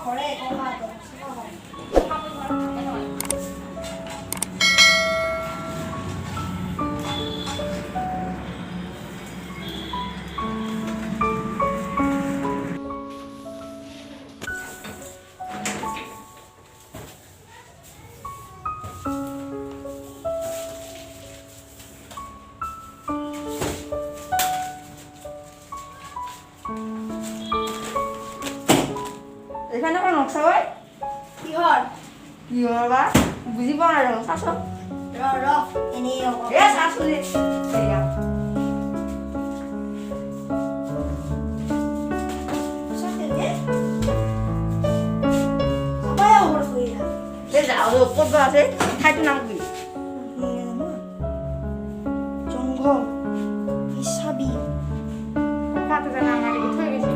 ঘরে কমা তো এখানে কোন নকশা ভাই কি হল কি হবা বুঝি পাও না শাসন র এনে এ শাশুড়ি এইয়া সবাই ওর কইরা এ যাও উপর আছে খাইতে নাম কি জঙ্গল হিসাবি পাতে জানা আমার কি হয়ে গেছে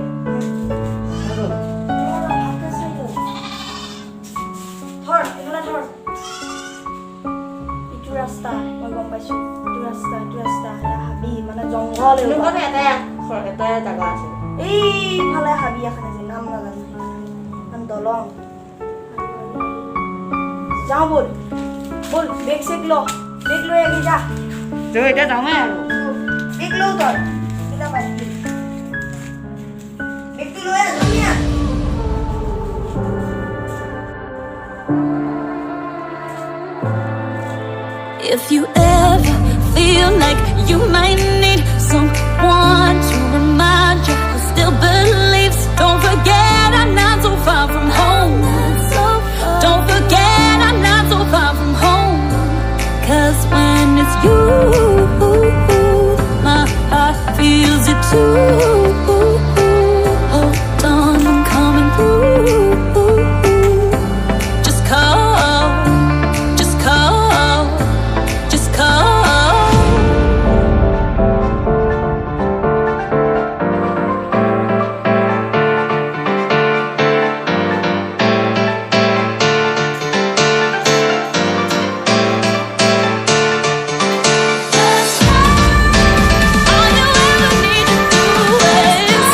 রাস্তা মই গম পাইছো এইটো ৰাস্তা হাবি মানে জংঘল এইখানে এটা জায়গা আছে এইফালে হাবি এখন আছে নাম নাজানো নাম দলং যাওঁ বল বল বেগ চেক বেগ লৈ আগে যা তো এটা যাওঁৱে আৰু বেগ লওঁ তই কিনা পাইছিলি বেগটো লৈ আহ ধুনীয়া If you ever feel like you might need someone to remind you who still believes, don't forget I'm not so far from home. Don't forget I'm not so far from home. 'Cause when it's you, my heart feels it too. Hold on, I'm coming through. Just call, just call, just call. All you ever need to do is,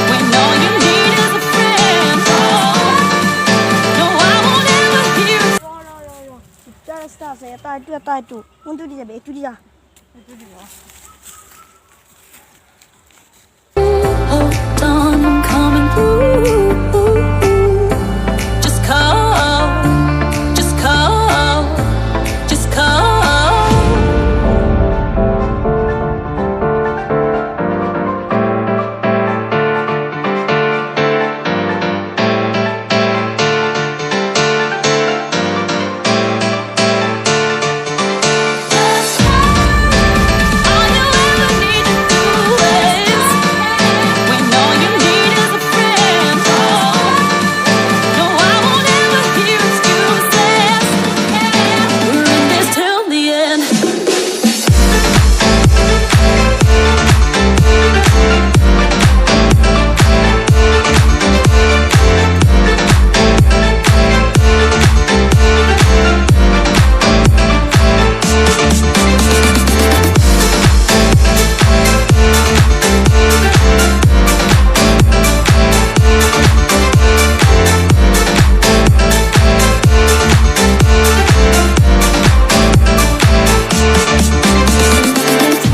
when all you need is a friend. No, I won't ever hear. দুটা ৰাস্তা আছে এটা এইটো কোনটো দি যাবি এইটো দি যা Hold on, I'm coming through. Just call, just call, just call. All you ever need to do is, when all you need is a friend. No, I won't ever hear excuses. We're in this till the end.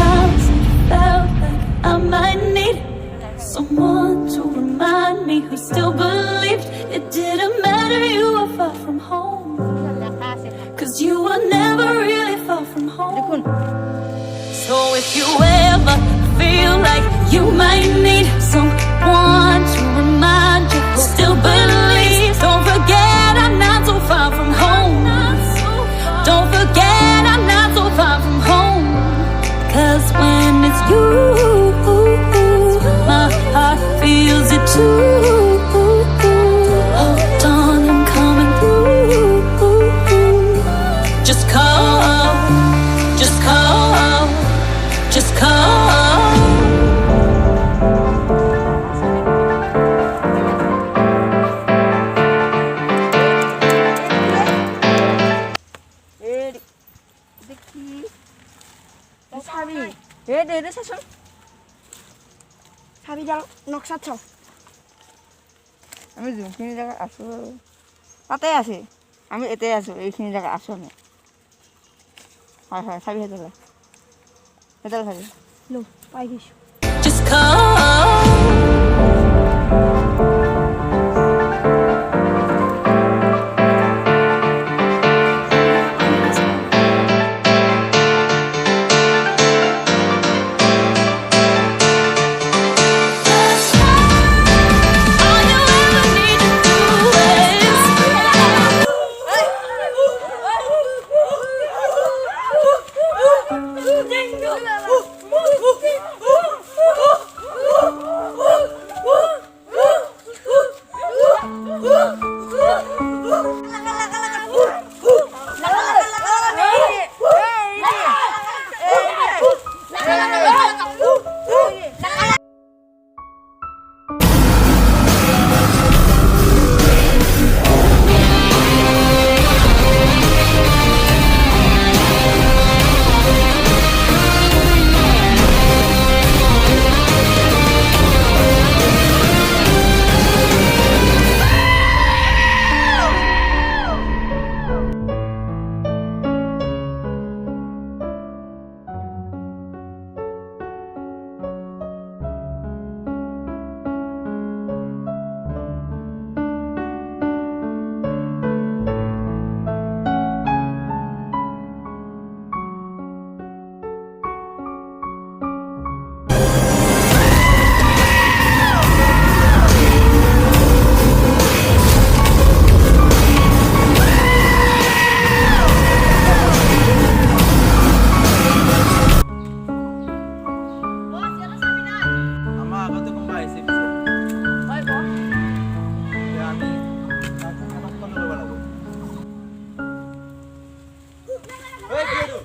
Times felt like I might need someone to remind me who still believed it didn't matter you were far from home. 'Cause you were never really far from home. দেখুন So if you ever feel like you might need someone to remind you who still believes, don't forget I'm not so far from home. Don't forget I'm not so far from home. 'Cause when it's you, my heart feels it too. Hold on, I'm coming through. Just call, just call, just call. দেখি চাবি দে শাসন চাবি দাও নক্সাত চাও আমি যোনখিনি জেগাত আছোঁ তাতে আছে আমি এতেই আছোঁ এইখিনি জেগাত আছোঁ আমি হয় হয় চাবি সেইডাল চাবি লো পাই গৈছোঁ Just call. All you ever need to do is আমাৰ আগতে কোনোবা আহিছে পিছে হয় ক এতিয়া আমি তাক ফোন কৰিব লাগিব ঐ কি এইটো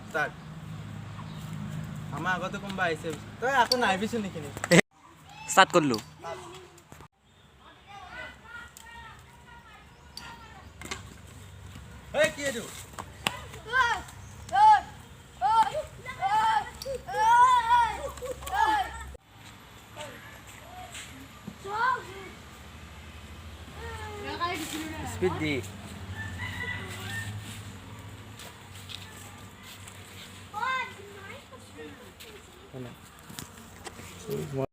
Start. আমাৰ আগতে কোনোবা আহিছে তই আকৌ নাহিবিচোন এইখিনি ষ্টাৰ্ট কৰিলোঁ ঐ কি এইটো স্পীড দি